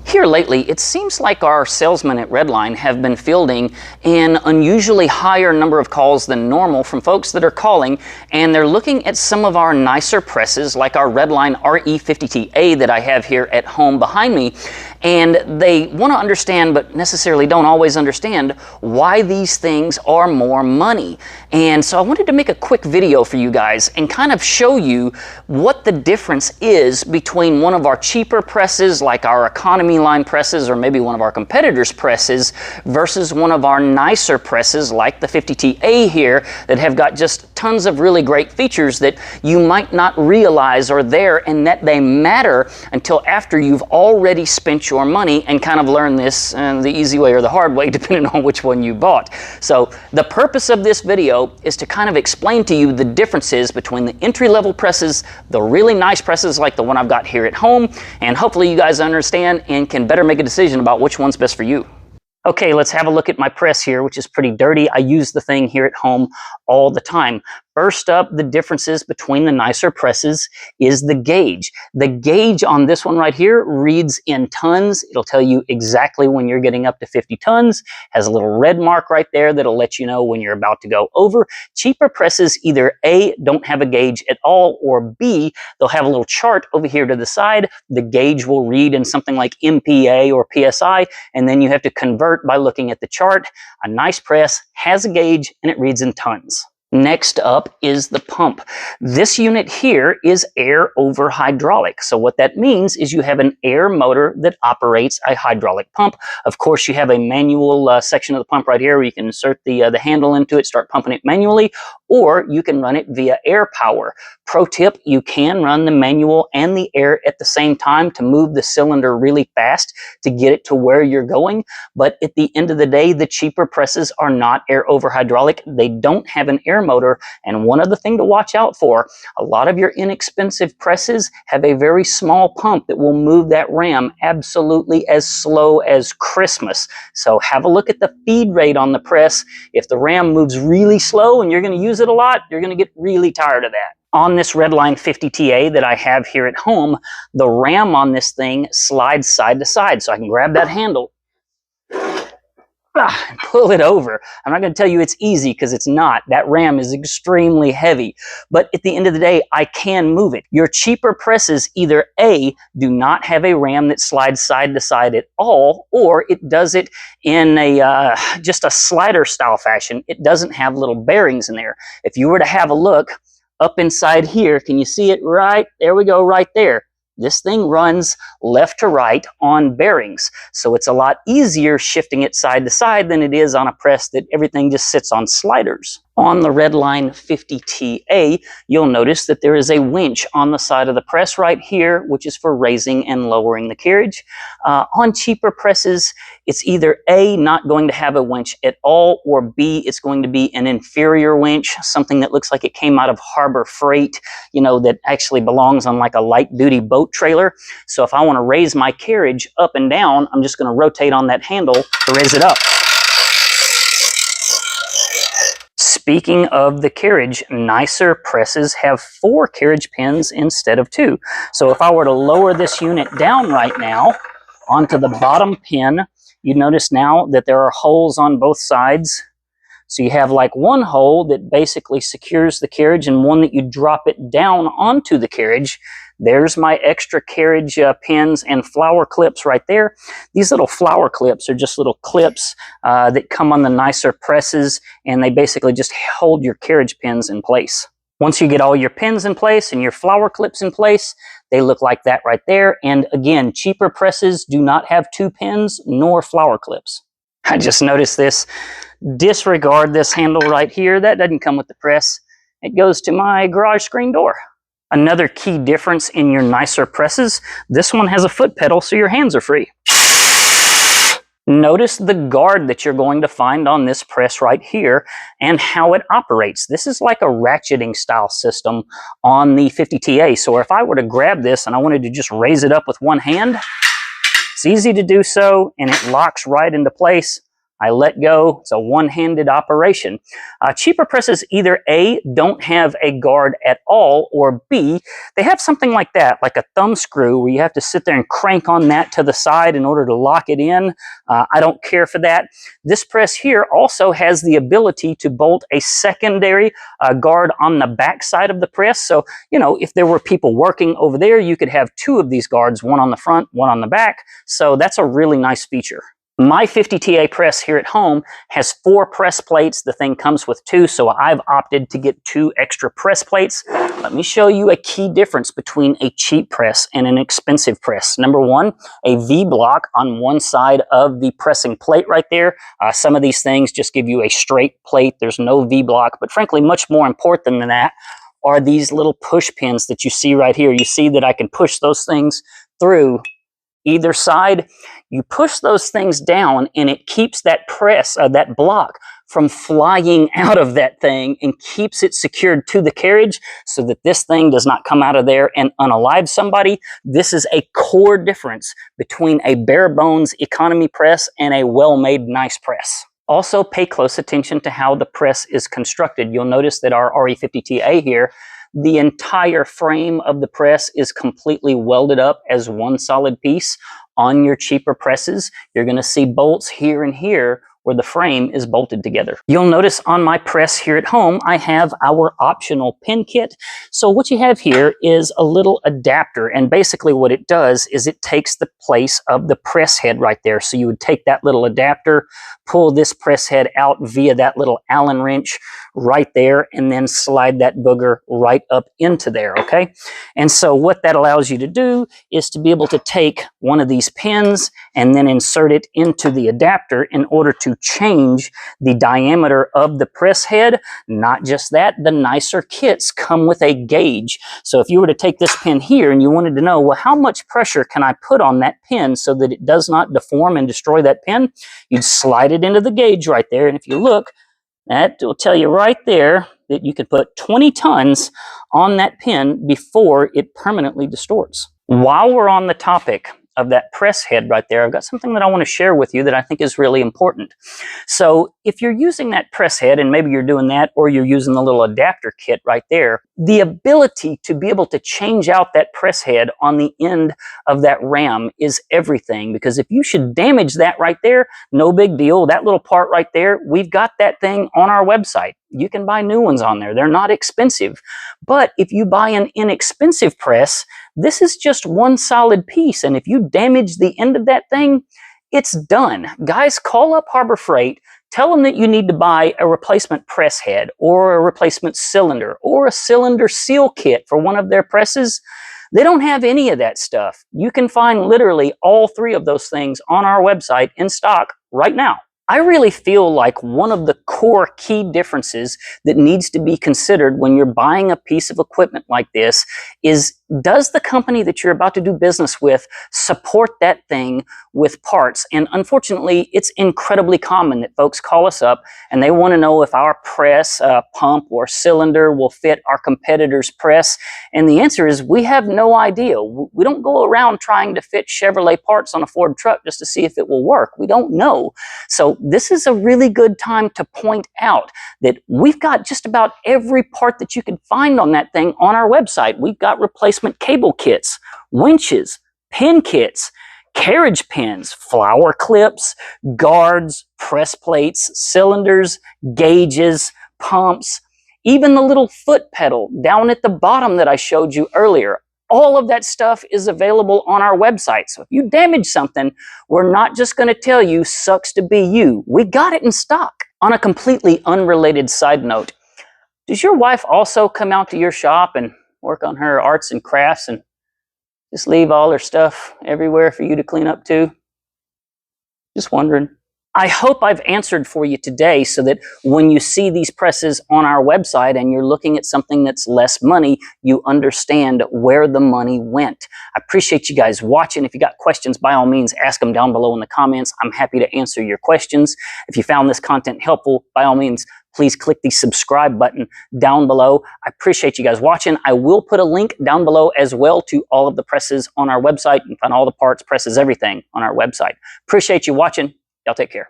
Here lately, it seems like our salesmen at Redline have been fielding an unusually higher number of calls than normal from folks that are calling, and they're looking at some of our nicer presses like our Redline RE50TA that I have here at home behind me, and they want to understand, but necessarily don't always understand, why these things are more money. And so I wanted to make a quick video for you guys and kind of show you what the difference is between one of our cheaper presses like our economy line presses or maybe one of our competitors' presses versus one of our nicer presses like the 50TA here that have got just tons of really great features that you might not realize are there and that they matter until after you've already spent your money and kind of learned this the easy way or the hard way depending on which one you bought. So the purpose of this video is to kind of explain to you the differences between the entry-level presses, the really nice presses like the one I've got here at home, and hopefully you guys understand and can better make a decision about which one's best for you. Okay, let's have a look at my press here, which is pretty dirty. I use the thing here at home all the time. First up, the differences between the nicer presses is the gauge. The gauge on this one right here reads in tons. It'll tell you exactly when you're getting up to 50 tons. Has a little red mark right there that'll let you know when you're about to go over. Cheaper presses either A, don't have a gauge at all, or B, they'll have a little chart over here to the side. The gauge will read in something like MPa or PSI, and then you have to convert by looking at the chart. A nice press has a gauge and it reads in tons. Next up is the pump. This unit here is air over hydraulic. So what that means is you have an air motor that operates a hydraulic pump. Of course, you have a manual section of the pump right here where you can insert the handle into it, start pumping it manually, or you can run it via air power. Pro tip, you can run the manual and the air at the same time to move the cylinder really fast to get it to where you're going. But at the end of the day, the cheaper presses are not air over hydraulic. They don't have an air motor. And one other thing to watch out for, a lot of your inexpensive presses have a very small pump that will move that ram absolutely as slow as Christmas. So have a look at the feed rate on the press. If the ram moves really slow and you're going to use it a lot, you're going to get really tired of that. On this Redline 50TA that I have here at home, the ram on this thing slides side to side. So I can grab that handle and pull it over. I'm not going to tell you it's easy because it's not. That ram is extremely heavy. But at the end of the day, I can move it. Your cheaper presses either A, do not have a ram that slides side to side at all, or it does it in a just a slider style fashion. It doesn't have little bearings in there. If you were to have a look up inside here, can you see it right? There we go, right there. This thing runs left to right on bearings. So it's a lot easier shifting it side to side than it is on a press that everything just sits on sliders. On the Redline 50TA, you'll notice that there is a winch on the side of the press right here, which is for raising and lowering the carriage. On cheaper presses, it's either A, not going to have a winch at all, or B, it's going to be an inferior winch, something that looks like it came out of Harbor Freight, you know, that actually belongs on like a light-duty boat trailer. So if I want to raise my carriage up and down, I'm just going to rotate on that handle to raise it up. Speaking of the carriage, nicer presses have 4 carriage pins instead of 2. So if I were to lower this unit down right now onto the bottom pin, you notice now that there are holes on both sides. So you have like one hole that basically secures the carriage and one that you drop it down onto the carriage. There's my extra carriage pins and flower clips right there. These little flower clips are just little clips that come on the nicer presses, and they basically just hold your carriage pins in place. Once you get all your pins in place and your flower clips in place, they look like that right there. And again, cheaper presses do not have 2 pins nor flower clips. I just noticed this. Disregard this handle right here. That doesn't come with the press. It goes to my garage screen door. Another key difference in your nicer presses, this one has a foot pedal so your hands are free. Notice the guard that you're going to find on this press right here and how it operates. This is like a ratcheting style system on the 50TA. So if I were to grab this and I wanted to just raise it up with one hand, it's easy to do so and it locks right into place. I let go. It's a one-handed operation. Cheaper presses either A, don't have a guard at all, or B, they have something like that, like a thumb screw where you have to sit there and crank on that to the side in order to lock it in. I don't care for that. This press here also has the ability to bolt a secondary guard on the back side of the press. So, you know, if there were people working over there, you could have two of these guards, one on the front, one on the back. So that's a really nice feature. My 50TA press here at home has 4 press plates. The thing comes with 2, so I've opted to get 2 extra press plates. Let me show you a key difference between a cheap press and an expensive press. Number 1, a V-block on one side of the pressing plate right there. Some of these things just give you a straight plate. There's no V-block, but frankly, much more important than that are these little push pins that you see right here. You see that I can push those things through either side. You push those things down and it keeps that press, that block, from flying out of that thing and keeps it secured to the carriage so that this thing does not come out of there and unalive somebody. This is a core difference between a bare bones economy press and a well-made nice press. Also, pay close attention to how the press is constructed. You'll notice that our RE50TA here, the entire frame of the press is completely welded up as one solid piece. On your cheaper presses, you're going to see bolts here and here where the frame is bolted together. You'll notice on my press here at home, I have our optional pin kit. So what you have here is a little adapter, and basically what it does is it takes the place of the press head right there. So you would take that little adapter, pull this press head out via that little Allen wrench right there, and then slide that booger right up into there, okay? And so what that allows you to do is to be able to take one of these pins and then insert it into the adapter in order to change the diameter of the press head. Not just that, the nicer kits come with a gauge. So if you were to take this pin here and you wanted to know, well, how much pressure can I put on that pin so that it does not deform and destroy that pin, you'd slide it into the gauge right there. And if you look, that will tell you right there that you could put 20 tons on that pin before it permanently distorts. While we're on the topic of that press head right there, I've got something that I want to share with you that I think is really important. So if you're using that press head, and maybe you're doing that, or you're using the little adapter kit right there, the ability to be able to change out that press head on the end of that ram is everything. Because if you should damage that right there, no big deal. That little part right there, we've got that thing on our website. You can buy new ones on there. They're not expensive. But if you buy an inexpensive press, this is just one solid piece. And if you damage the end of that thing, it's done. Guys, call up Harbor Freight. Tell them that you need to buy a replacement press head or a replacement cylinder or a cylinder seal kit for one of their presses. They don't have any of that stuff. You can find literally all 3 of those things on our website in stock right now. I really feel like one of the core key differences that needs to be considered when you're buying a piece of equipment like this is, does the company that you're about to do business with support that thing with parts? And unfortunately, it's incredibly common that folks call us up and they want to know if our press, pump, or cylinder will fit our competitor's press. And the answer is, we have no idea. We don't go around trying to fit Chevrolet parts on a Ford truck just to see if it will work. We don't know. So this is a really good time to point out that we've got just about every part that you can find on that thing on our website. We've got replacement cable kits, winches, pin kits, carriage pins, flower clips, guards, press plates, cylinders, gauges, pumps, even the little foot pedal down at the bottom that I showed you earlier. All of that stuff is available on our website. So if you damage something, we're not just going to tell you, sucks to be you. We got it in stock. On a completely unrelated side note, does your wife also come out to your shop and work on her arts and crafts and just leave all her stuff everywhere for you to clean up too? Just wondering. I hope I've answered for you today so that when you see these presses on our website and you're looking at something that's less money, you understand where the money went. I appreciate you guys watching. If you got questions, by all means, ask them down below in the comments. I'm happy to answer your questions. If you found this content helpful, by all means, please click the subscribe button down below. I appreciate you guys watching. I will put a link down below as well to all of the presses on our website. You can find all the parts, presses, everything on our website. Appreciate you watching. Y'all take care.